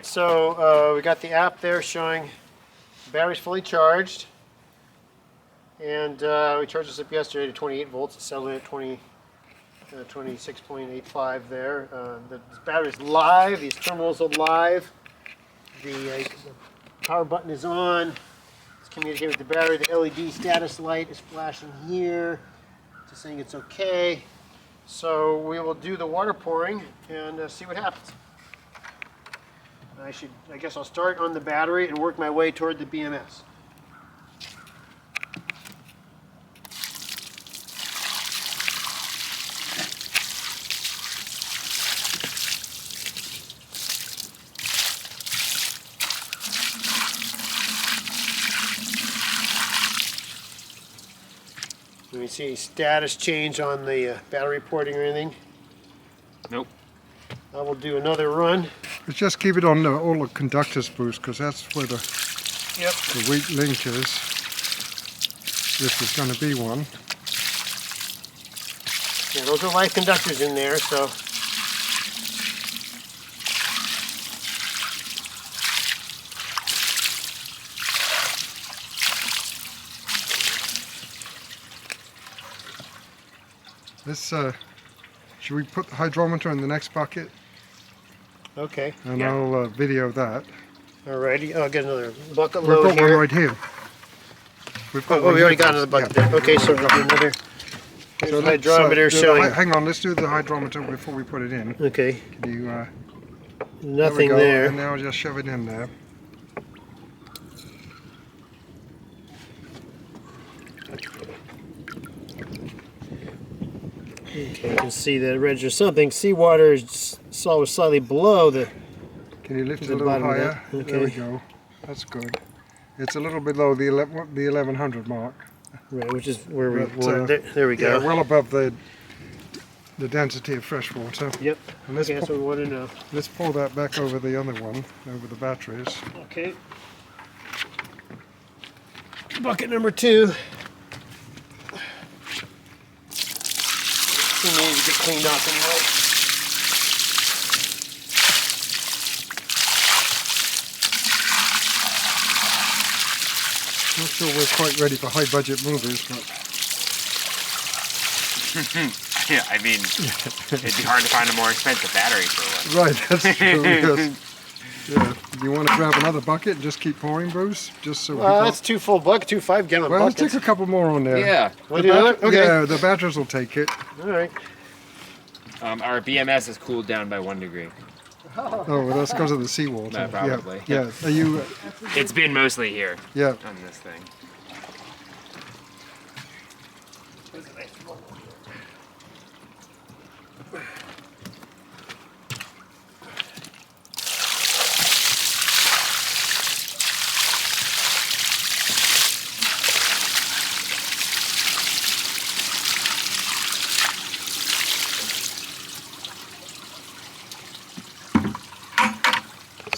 so we got the app there showing the battery's fully charged, and we charged this up yesterday to 28 volts. It's selling at 26.85 there. The battery's live. These terminals are live. The power button is on. It's communicating with the battery. The LED status light is flashing here, just saying it's okay. So we will do the water pouring and see what happens. I guess I'll start on the battery and work my way toward the BMS. Do we see any status change on the battery porting or anything? Nope. I will do another run. Let's just keep it on all the conductors, Bruce, because that's where the weak link is, if there's going to be one. Yeah, those are live conductors in there, so. This, should we put the hydrometer in the next bucket? Okay. And I'll video that. Alrighty, I'll get another bucket We've load got here. one right here. We've got we already got another bucket there. Okay, so we'll do another. Here's the hydrometer showing. Hang on, let's do the hydrometer before we put it in. Okay. Can you, Nothing there. We go. there. And now just shove it in there. Okay, you can see that it registers something. Seawater is slightly below the. Can you lift it a little higher? Okay. There we go. That's good. It's a little below the 1100 mark. Right, which is where we were. There we go. Yeah, well above the density of fresh water. Yep. And let's Okay, that's what we want to know. Let's pour that back over the other one, over the batteries. Okay. Bucket number 2. We need to get cleaned off anyway. Not sure we're quite ready for high budget movies, but Yeah, I mean, it'd be hard to find a more expensive battery for one. right, that's true. Yes. Yeah. Do you want to grab another bucket and just keep pouring, Bruce? Just so we That's 2 full buckets, 2 5-gallon well, buckets. let's take a couple more on there. Yeah. Want to do another? Okay. Yeah, the batteries will take it. All right. Our BMS is cooled down by 1 degree. Oh, well, that's because of the seawater. No, probably. Yeah. Are you? It's been mostly here Yeah. on this thing.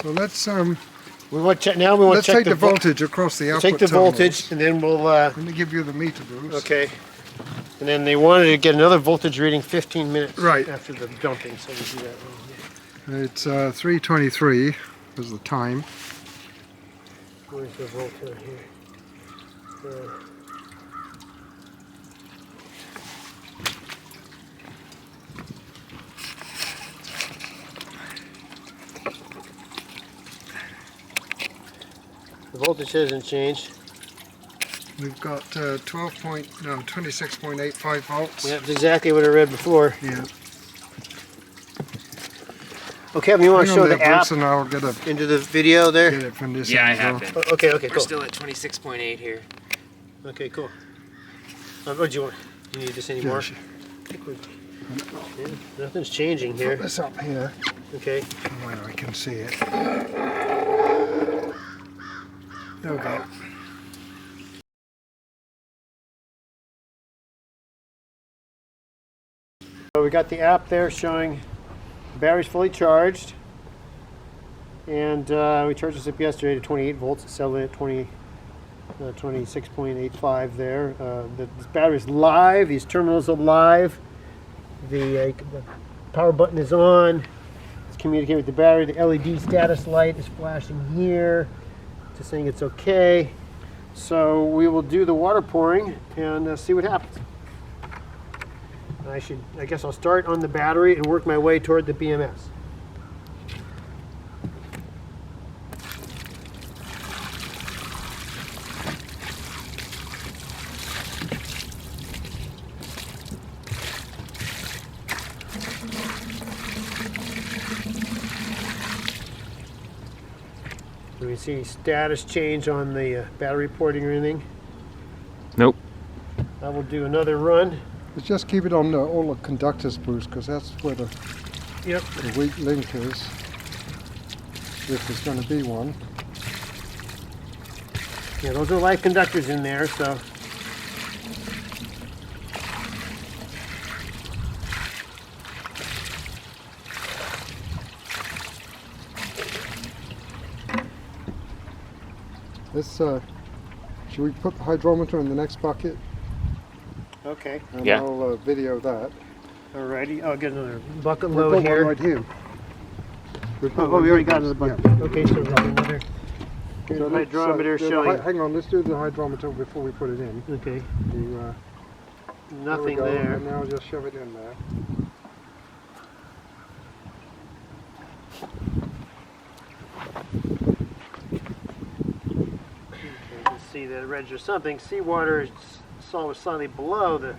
So let's We want to check now. We want let's to check take the voltage across the output Take the terminals. voltage, and then we'll. Let me give you the meter, Bruce. Okay. And then they wanted to get another voltage reading 15 minutes Right. after the dumping, so we do that. It's 3:23 is the time. Where's the voltage here? The voltage hasn't changed. We've got 26.85 volts. Yeah, that's exactly what I read before. Yeah. Okay, you want to Hang on show there, the app Bruce, and I'll get into the video there? it from this Yeah, I end as have well. been. Okay, We're cool. still at 26.8 here. Okay, cool. What do you want? You need this anymore? Yes. Yeah, nothing's changing here. Put this up here Okay. where I can see it. There we go. So we got the app there showing the battery's fully charged, and we charged this up yesterday to 28 volts. It's selling at 26.85 there. This battery's live. These terminals are live. The power button is on. It's communicate with the battery. The LED status light is flashing here, just saying it's okay. So we will do the water pouring and see what happens. I guess I'll start on the battery and work my way toward the BMS. Do we see status change on the battery porting or anything? Nope. I will do another run. Let's just keep it on all the conductors boost, because that's where the weak link is, if there's going to be one. Yeah, those are live conductors in there, so. Let's, should we put the hydrometer in the next bucket? Okay. And Yeah. I'll video that. Alrighty, I'll get another bucket We've load got here. one right here. We've got Oh, one we already here. got another bucket. Yeah. Okay, so we've got another. Here's So the let's, hydrometer do the showing. hang on, let's do the hydrometer before we put it in. Okay, You, nothing there. We go, there. And now just shove it in there. You can see that it registers something. Seawater saw was slightly below the.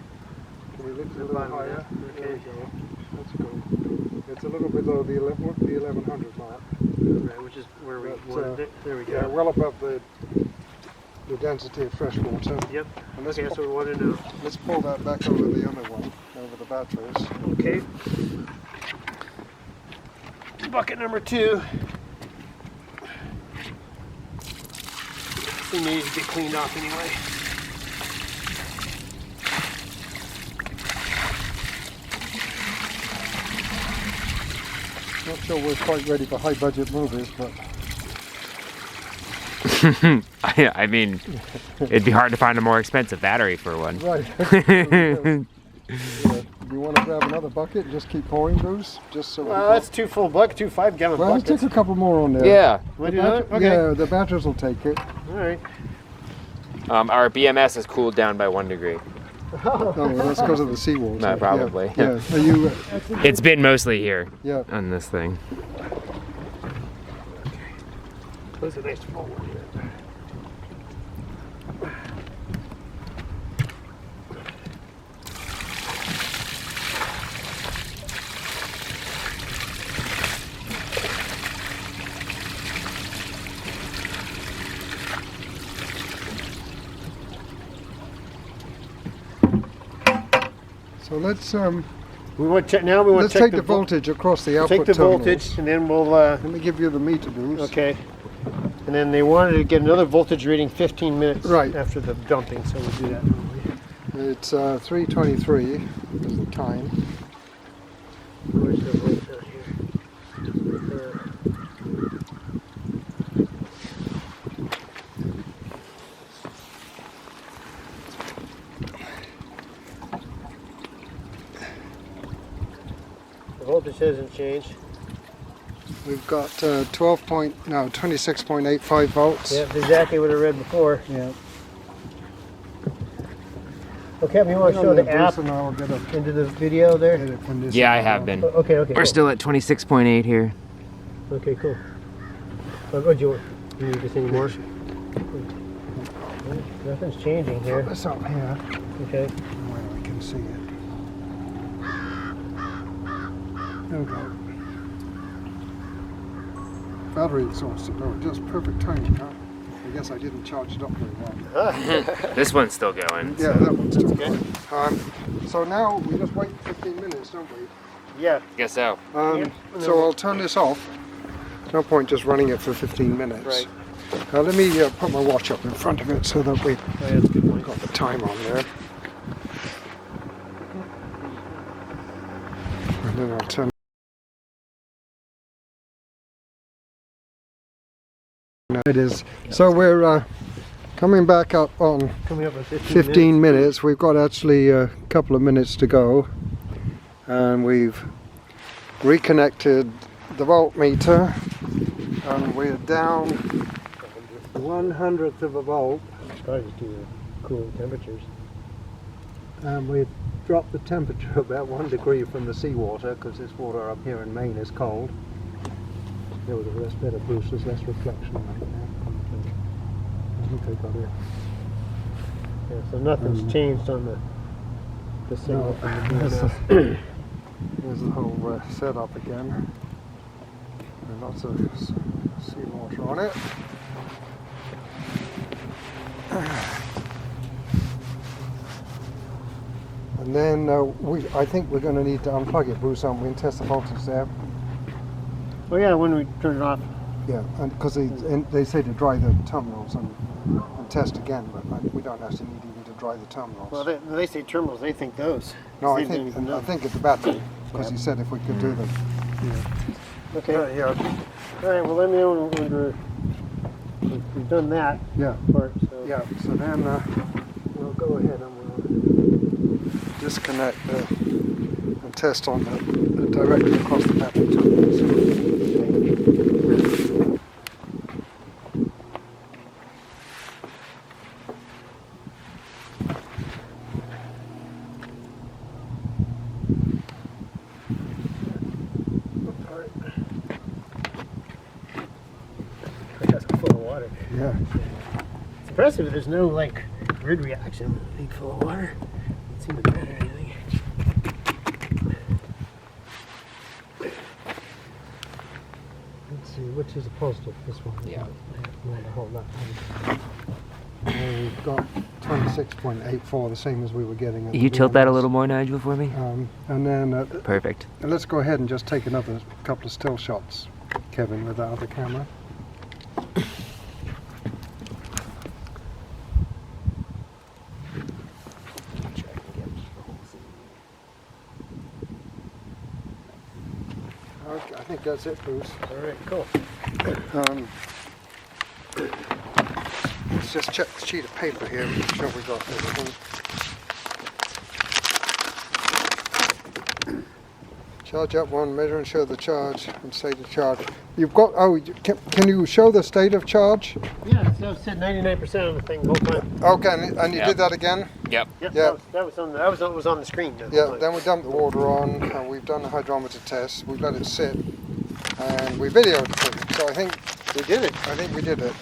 Can we lift it a The little bottom of higher? that. There we Okay. go. That's good. It's a little below the 1100 mark. Right, which is where we But, wanted it. There we go. Yeah, well above the density of fresh water. Yep. And let's, Okay, that's what we want to know. let's pull that back over the other one, over the batteries. Okay. Bucket number 2. It needs to get cleaned off anyway. Not sure we're quite ready for high budget movies, but I mean, it'd be hard to find a more expensive battery for one. right. Do you want to grab another bucket and just keep pouring, Bruce? Just so Well, that's 2 full buckets, 2 5-gallon well, let's buckets. take a couple more on there. Yeah. Want The to do that? bat- Okay. Yeah, the batteries will take it. All right. Our BMS is cooled down by 1 degree. Oh, well, that's because of the seawater. No, probably. Yeah. Are you? It's been mostly here Yeah. on this thing. That's a nice full one here. So let's We want to now. We want let's to check take the voltage across the output Take the terminals. voltage, and then we'll. Let me give you the meter, Bruce. Okay. And then they wanted to get another voltage reading 15 minutes Right. after the dumping, so we'll do that. It's 3:23 is the time. Where's the voltage out here? The voltage hasn't changed. We've got 26.85 volts. Yeah, exactly what I read before. Yeah. Okay, you want to Hang show on the there, app Bruce, and I'll get a into the video there? edit from this. Yeah, I have been. Okay, okay. We're cool. still at 26.8 here. Okay, cool. Oh, do you need this anymore? Nothing's changing here. This up here Okay. where I can see it. There we go. Battery exhausted. Oh, just perfect timing, huh? I guess I didn't charge it up very well. This one's still going. Yeah, that one's still Okay. good. So now we just wait 15 minutes, don't we? Yeah. Guess so. So I'll turn this off. No point just running it for 15 minutes. Right. Let me put my watch up in front of it so that we've Oh, yeah, that's a good point. got the time on there. And then I'll turn. It is. So we're coming back up on Coming up with 15 minutes. We've got actually a couple of minutes to go, and we've reconnected the voltmeter, and we're down 1/100th of a volt. It's probably due to cooling temperatures. And we've dropped the temperature about 1 degree from the seawater, because this water up here in Maine is cold. There was a less better boost, there's less reflection right now. I think I got it. Yeah, so nothing's changed on the signal from the BMS. There's the whole setup again. And lots of seawater on it. And then I think we're going to need to unplug it, Bruce, aren't we, and test the voltage there. Oh yeah, when we turn it off. Yeah, and because they say to dry the terminals and test again, but we don't actually need even to dry the terminals. Well, they say terminals. They think those. No, They I didn't even know. think it's the battery, because Yeah. he said if we could do them. Okay. Yeah. All right. Well, let me know when we've done that Yeah. part. So. Yeah. So then we'll go ahead and we'll disconnect and test on the directly across the battery terminals. That's full of water. Yeah. It's impressive. There's no like grid reaction. I think full of water. It seemed to matter anything. Let's see, which is a positive? This one. Yeah. Not the whole lot. And we've got 26.84, the same as we were getting. At You the tilt that a BMS. little more, Nigel, for me? And then Perfect. let's go ahead and just take another couple of still shots, Kevin, with that other camera. Okay, I think that's it, Bruce. All right. Cool. Let's just check the sheet of paper here, make sure we got everything. Charge up one, measure and show the charge, and state of charge. You've got, can you show the state of charge? Yeah. So it said 99% on the thing the whole time. Okay, and you Yep. did that again? Yep. Yep. Yeah. That was on the screen. The whole Yeah, time. then we dumped the water on, and we've done the hydrometer test, we've let it sit, and we videoed it. So I think we did it. we did it.